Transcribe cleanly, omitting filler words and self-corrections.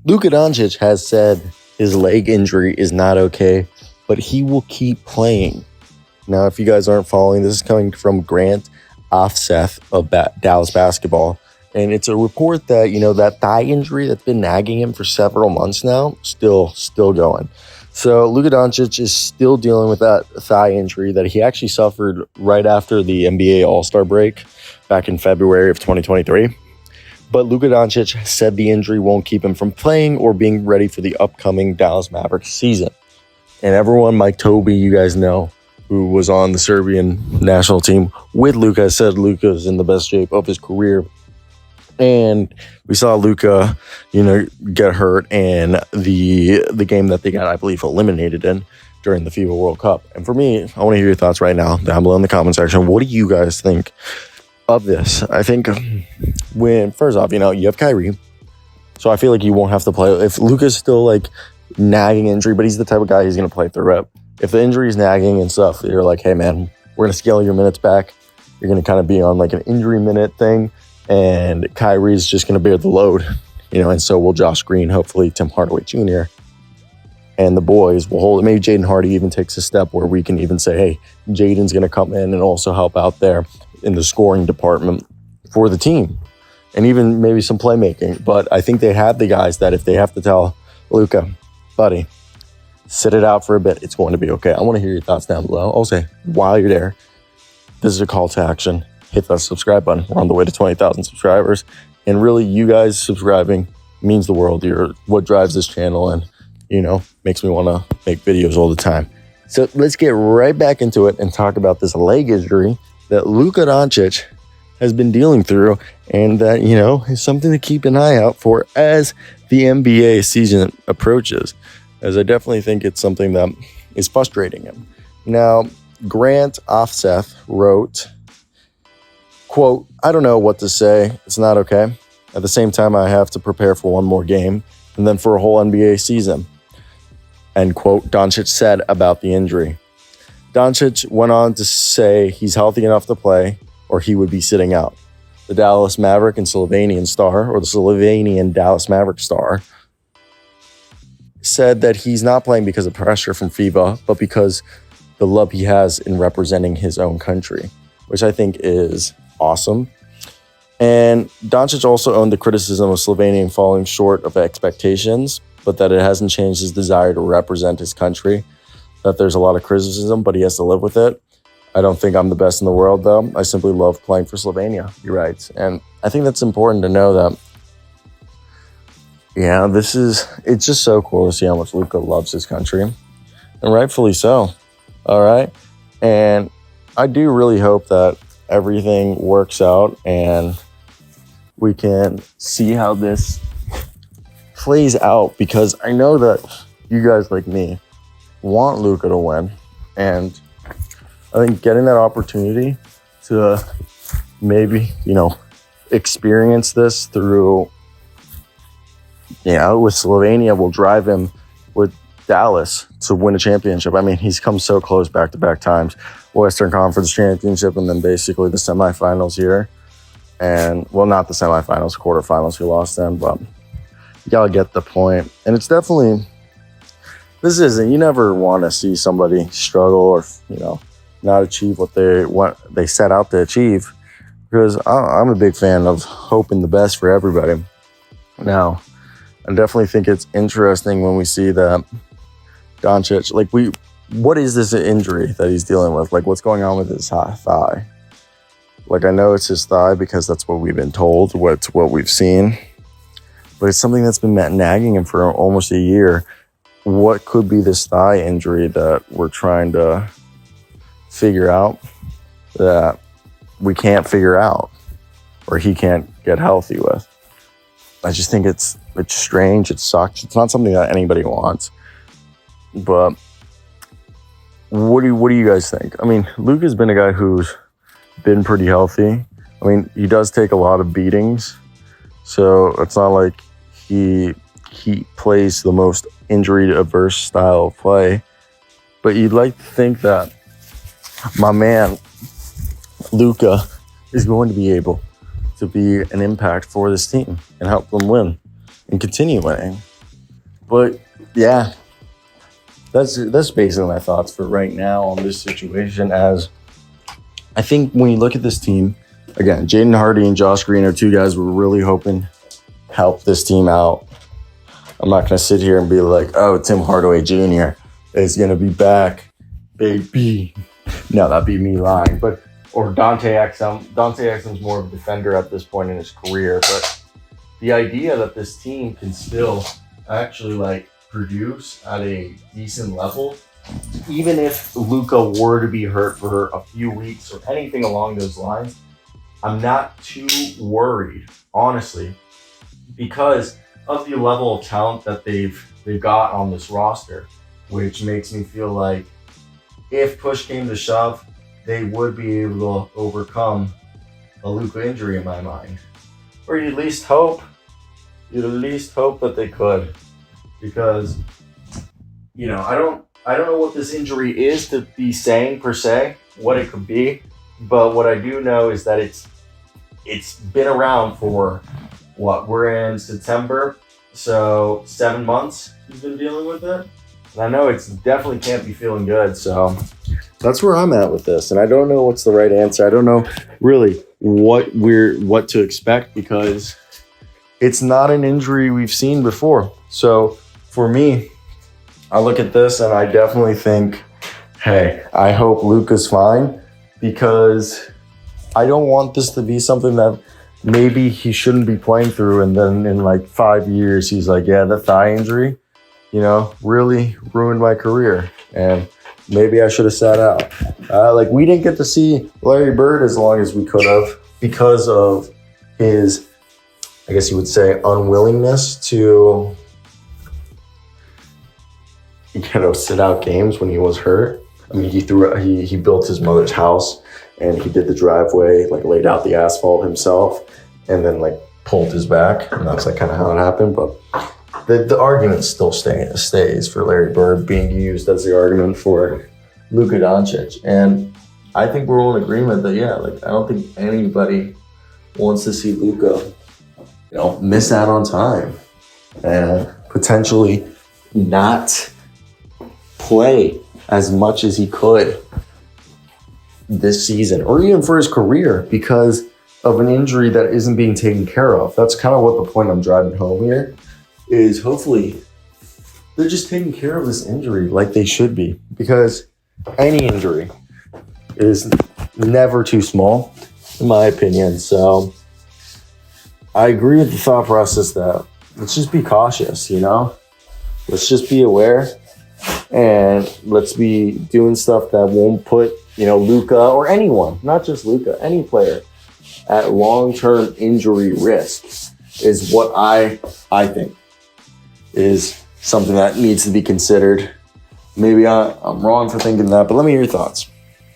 Luka Doncic has said his leg injury is not okay, but he will keep playing. Now, if you guys aren't following, this is coming from Grant Offseth of Dallas Basketball. And it's a report that, that thigh injury that's been nagging him for several months now, still going. So Luka Doncic is still dealing with that thigh injury that he actually suffered right after the NBA All-Star break back in February of 2023. But Luka Doncic said the injury won't keep him from playing or being ready for the upcoming Dallas Mavericks season. And everyone, Mike Toby, you guys know, who was on the Serbian national team with Luka, said Luka's in the best shape of his career. And we saw Luka, get hurt in the game that they got, I believe, eliminated in during the FIBA World Cup. And for me, I want to hear your thoughts right now down below in the comment section. What do you guys think of this? I think first off, you have Kyrie. So I feel like you won't have to play. If Luka's still nagging injury, but he's the type of guy he's going to play through it. If the injury is nagging and stuff, you're like, hey man, we're going to scale your minutes back. You're going to kind of be on an injury minute thing. And Kyrie's just going to bear the load, and so will Josh Green, hopefully Tim Hardaway Jr. And the boys will hold it. Maybe Jaden Hardy even takes a step where we can even say, hey, Jaden's going to come in and also help out there in the scoring department for the team. And even maybe some playmaking. But I think they have the guys that if they have to tell Luka, buddy, sit it out for a bit, it's going to be okay. I want to hear your thoughts down below. Also, while you're there, this is a call to action. Hit that subscribe button. We're on the way to 20,000 subscribers. And really, you guys subscribing means the world. You're what drives this channel and, makes me want to make videos all the time. So let's get right back into it and talk about this leg injury that Luka Doncic has been dealing through and that, is something to keep an eye out for as the NBA season approaches. As I definitely think it's something that is frustrating him. Now, Grant Offseth wrote, quote, I don't know what to say. It's not okay. At the same time, I have to prepare for one more game and then for a whole NBA season. End quote, Doncic said about the injury. Doncic went on to say he's healthy enough to play or he would be sitting out. The Dallas Maverick and Slovenian star, or the Slovenian Dallas Mavericks star, said that he's not playing because of pressure from FIBA, but because the love he has in representing his own country, which I think is awesome. And Doncic also owned the criticism of Slovenia falling short of expectations, but that it hasn't changed his desire to represent his country, that there's a lot of criticism, but he has to live with it. I don't think I'm the best in the world, though. I simply love playing for Slovenia, he writes. And I think that's important to know that, it's just so cool to see how much Luka loves his country, and rightfully so. All right. And I do really hope that everything works out and we can see how this plays out, because I know that you guys like me want Luka to win. And I think getting that opportunity to maybe, experience this through, with Slovenia will drive him with Dallas to win a championship. I mean, he's come so close back-to-back times. Western Conference Championship and then basically the semifinals here. And, well, not the semifinals, quarterfinals he lost them, but you got to get the point. And it's definitely, you never want to see somebody struggle or, not achieve what they set out to achieve, because I'm a big fan of hoping the best for everybody. Now, I definitely think it's interesting when we see that Doncic, what is this injury that he's dealing with? What's going on with his thigh? I know it's his thigh because that's what we've been told, what we've seen, but it's something that's been nagging him for almost a year. What could be this thigh injury that we're trying to figure out that we can't figure out or he can't get healthy with? I just think it's strange. It sucks. It's not something that anybody wants. But what do you guys think? I mean, Luka's been a guy who's been pretty healthy. I mean, he does take a lot of beatings, so it's not like he plays the most injury-averse style of play. But you'd like to think that my man Luka is going to be able to be an impact for this team and help them win and continue winning. But yeah, that's basically my thoughts for right now on this situation. As I think when you look at this team, again, Jaden Hardy and Josh Green are two guys we're really hoping help this team out. I'm not going to sit here and be like, oh, Tim Hardaway Jr. is going to be back, baby. No, that'd be me lying. But or Dante Exum. Dante Exum's more of a defender at this point in his career. But the idea that this team can still actually like produce at a decent level, even if Luka were to be hurt for a few weeks or anything along those lines, I'm not too worried, honestly, because of the level of talent that they've got on this roster, which makes me feel like if push came to shove, they would be able to overcome a Luka injury in my mind. Or you'd at least hope that they could. Because, I don't know what this injury is to be saying per se, what it could be, but what I do know is that it's been around for we're in September, so 7 months he's been dealing with it. And I know it's definitely can't be feeling good, so that's where I'm at with this. And I don't know what's the right answer. I don't know really what to expect because it's not an injury we've seen before. So for me, I look at this and I definitely think, hey, I hope Luka's fine because I don't want this to be something that maybe he shouldn't be playing through. And then in like 5 years, he's like, yeah, the thigh injury, really ruined my career. And maybe I should have sat out. We didn't get to see Larry Bird as long as we could have because of his, I guess you would say, unwillingness to, sit out games when he was hurt. I mean, he built his mother's house and he did the driveway, laid out the asphalt himself and then pulled his back. And that's kind of how it happened. But the argument still stays for Larry Bird being used as the argument for Luka Doncic. And I think we're all in agreement that, I don't think anybody wants to see Luka, miss out on time and potentially not play as much as he could this season or even for his career because of an injury that isn't being taken care of. That's kind of what the point I'm driving home here is. Hopefully they're just taking care of this injury like they should be, because any injury is never too small in my opinion. So I agree with the thought process that let's just be cautious, let's just be aware and let's be doing stuff that won't put, Luka or anyone, not just Luka, any player at long-term injury risk is what I think is something that needs to be considered. Maybe I'm wrong for thinking that, but let me hear your thoughts.